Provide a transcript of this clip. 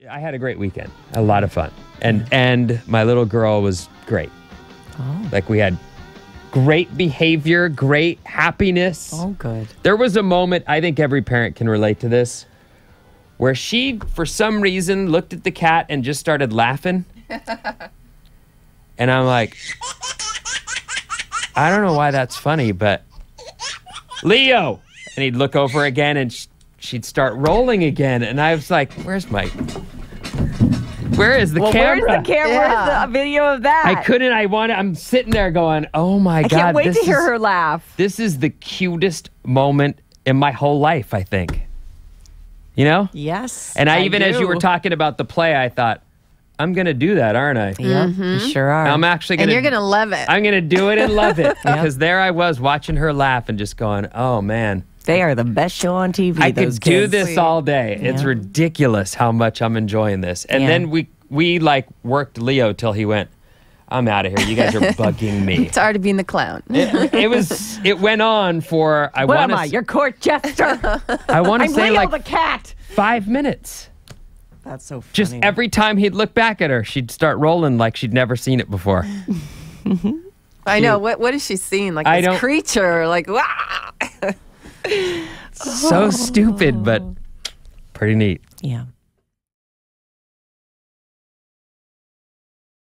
I had a great weekend. A lot of fun. And my little girl was great. Oh. Like we had great behavior, great happiness. Oh, good. There was a moment, I think every parent can relate to this, where she, for some reason, looked at the cat and just started laughing. And I'm like, I don't know why that's funny, but Leo! And he'd look over again and she'd start rolling again. And I was like, where is the camera? Where's the camera? Yeah. Where's the video of that? I'm sitting there going, oh my God. I can't wait this to hear is- her laugh. This is the cutest moment in my whole life, I think. You know? Yes. And I even, as you were do. talking about the play, I thought, I'm going to do that, aren't I? Yeah, you sure are. I'm actually going And to. you're going to love it. I'm going to do it and love it. Because there I was watching her laugh and just going, oh man. They are the best show on TV. I those could do kids. this all day. It's Yeah. ridiculous how much I'm enjoying this. And Yeah. then we like worked Leo till he went, I'm out of here. You guys are bugging me. It's hard to being the clown. It went on for What am I? Your court jester? I want to I'm say Leo like the cat. 5 minutes. That's so funny. Just every time he'd look back at her, she'd start rolling like she'd never seen it before. I know. What is she seeing? Like I this don't- creature? Like, wow. So stupid, but pretty neat. Yeah.